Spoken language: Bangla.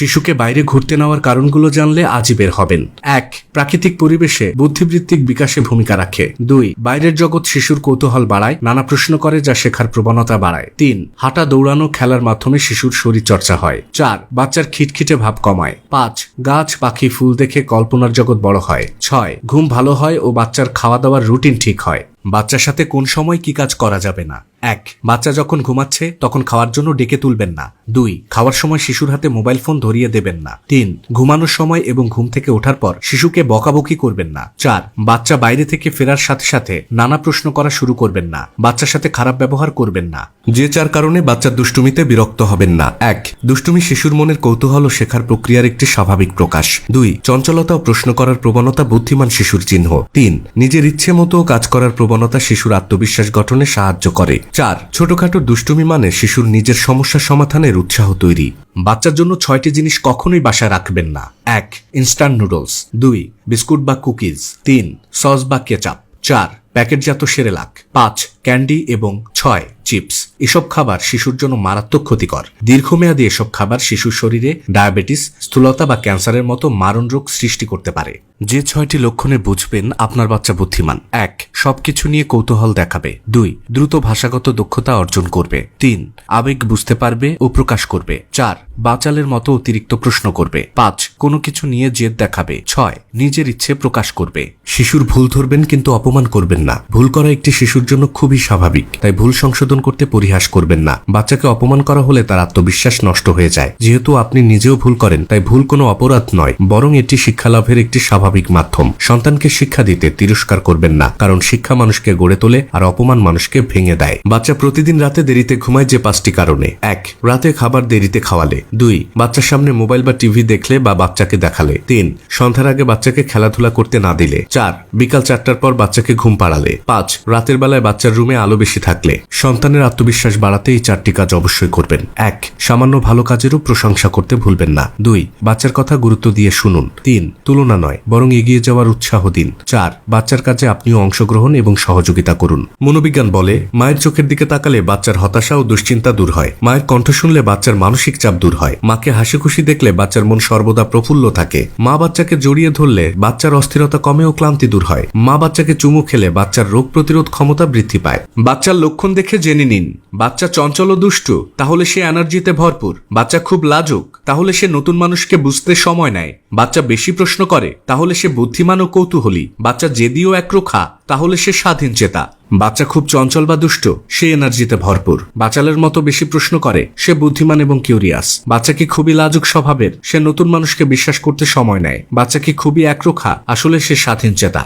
শিশুকে বাইরে ঘুরতে নেওয়ার কারণগুলো জানলে আজই বের হবেন। 1. প্রাকৃতিক পরিবেশে বুদ্ধিবৃত্তিক বিকাশে ভূমিকা রাখে। 2. বাইরের জগৎ শিশুর কৌতূহল বাড়ায়, নানা প্রশ্ন করে যা শেখার প্রবণতা বাড়ায়। 3. হাঁটা, দৌড়ানো, খেলার মাধ্যমে শিশুর শরীর চর্চা হয়। 4. বাচ্চার খিটখিটে ভাব কমায়। 5. গাছ, পাখি, ফুল দেখে কল্পনার জগৎ বড় হয়। 6. ঘুম ভালো হয় ও বাচ্চার খাওয়া দাওয়ার রুটিন ঠিক হয়। বাচ্চার সাথে কোন সময় কি কাজ করা যাবে না? 1. বাচ্চা যখন ঘুমাচ্ছে তখন খাওয়ার জন্য ডেকে তুলবেন না। 2. খাওয়ার সময় শিশুর হাতে মোবাইল ফোন ধরিয়ে দেবেন না। 3. ঘুমানোর সময় এবং ঘুম থেকে ওঠার পর শিশুকে বকাবকি করবেন না। 4. বাচ্চা বাইরে থেকে ফেরার সাথে সাথে নানা প্রশ্ন করা শুরু করবেন না। বাচ্চার সাথে খারাপ ব্যবহার করবেন না। যে 4 কারণে বাচ্চার দুষ্টুমিতে বিরক্ত হবেন না। 1. দুষ্টুমি শিশুর মনের কৌতূহল ও শেখার প্রক্রিয়ার একটি স্বাভাবিক প্রকাশ। 2. চঞ্চলতা ও প্রশ্ন করার প্রবণতা বুদ্ধিমান শিশুর চিহ্ন। 3. নিজের ইচ্ছে মতো কাজ করার প্রবণতা শিশুর আত্মবিশ্বাস গঠনে সাহায্য করে। 4. ছোটখাটো দুষ্টুমি মানে শিশুর নিজের সমস্যা সমাধানের উৎসাহ তৈরি। বাচ্চার জন্য 6টি জিনিস কখনোই বাসায় রাখবেন না। 1. Instant noodles. 2. বিস্কুট বা কুকিজ। 3. সস বা কেচাপ। 4. প্যাকেটজাত সেরেলাক। 5. ক্যান্ডি এবং 6. চিপস। এসব খাবার শিশুর জন্য মারাত্মক ক্ষতিকর। দীর্ঘমেয়াদী এসব খাবার শিশুর শরীরে ডায়াবেটিস, স্থূলতা বা ক্যান্সারের মতো মারণ রোগ সৃষ্টি করতে পারে। যে 6টি লক্ষণে বুঝবেন আপনার বাচ্চা বুদ্ধিমান। 1. সবকিছু নিয়ে কৌতূহল দেখাবে। 2. দ্রুত ভাষাগত দক্ষতা অর্জন করবে। 3. আবেগ বুঝতে পারবে ও প্রকাশ করবে। 4. বাচালের মতো অতিরিক্ত প্রশ্ন করবে। 5. কোনো কিছু নিয়ে জেদ দেখাবে। 6. নিজের ইচ্ছে প্রকাশ করবে। শিশুর ভুল ধরবেন কিন্তু অপমান করবেন না। ভুল করা একটি শিশুর জন্য খুবই স্বাভাবিক, তাই ভুল সংশোধন করতে পরিহাস করবেন না। বাচ্চাকে অপমান করা হলে তার আত্মবিশ্বাস নষ্ট হয়ে যায়। যেহেতু আপনি নিজেও ভুল করেন, তাই ভুল কোনো অপরাধ নয়, বরং এটি শিক্ষালাভের একটি স্বাভাবিক মাধ্যম। সন্তানকে শিক্ষা দিতে তিরস্কার করবেন না, কারণ শিক্ষা মানুষকে গড়ে তোলে আর অপমান মানুষকে ভেঙে দেয়। বাচ্চা প্রতিদিন রাতে দেরিতে ঘুমায় যে 5টি কারণে। 1. রাতে খাবার দেরিতে খাওয়ালে। 2. বাচ্চার সামনে মোবাইল বা টিভি দেখলে বা বাচ্চাকে দেখালে। 3. সন্ধ্যার আগে বাচ্চাকে খেলাধুলা করতে না দিলে। 4. বিকাল 4টার পর বাচ্চাকে ঘুম পাড়ালে। 5. রাতের বেলায় বাচ্চার রুমে আলো বেশি থাকলে। সন্তানের আত্মবিশ্বাস বাড়াতে এই 4টি কাজ অবশ্যই করবেন। 1. সামান্য ভালো কাজেরও প্রশংসা করতে ভুলবেন না। 2. বাচ্চার কথা গুরুত্ব দিয়ে শুনুন। 3. তুলনা নয়, বরং এগিয়ে যাওয়ার উৎসাহ দিন। 4. বাচ্চার কাজে আপনিও অংশগ্রহণ এবং সহযোগিতা করুন। মনোবিজ্ঞান বলে, মায়ের চোখের দিকে তাকালে বাচ্চার হতাশা ও দুশ্চিন্তা দূর হয়। মায়ের কণ্ঠ শুনলে বাচ্চার মানসিক চাপ দূর হয়। মাকে হাসি খুশি দেখলে বাচ্চার মন সর্বদা প্রফুল্ল থাকে। মা বাচ্চাকে জড়িয়ে ধরলে বাচ্চার অস্থিরতা কমে ও ক্লান্তি দূর হয়। মা বাচ্চাকে চুমু খেলে বাচ্চার রোগ প্রতিরোধ ক্ষমতা বৃদ্ধি পায়। বাচ্চার লক্ষণ দেখে জেনে নিন। বাচ্চা চঞ্চল ও দুষ্টু, তাহলে সে এনার্জিতে ভরপুর। বাচ্চা খুব লাজুক, তাহলে সে নতুন মানুষকে বুঝতে সময় নেয়। বাচ্চা বেশি প্রশ্ন করে, তাহলে সে বুদ্ধিমান ও কৌতূহলী। বাচ্চা জেদি ও একরোখা, তাহলে সে স্বাধীন চেতা। বাচ্চা খুব চঞ্চল বা দুষ্ট, সে এনার্জিতে ভরপুর। বাচালের মতো বেশি প্রশ্ন করে, সে বুদ্ধিমান এবং কিউরিয়াস। বাচ্চা কি খুবই লাজুক স্বভাবের, সে নতুন মানুষকে বিশ্বাস করতে সময় নেয়। বাচ্চা কি খুবই একরোখা, আসলে সে স্বাধীন চেতা।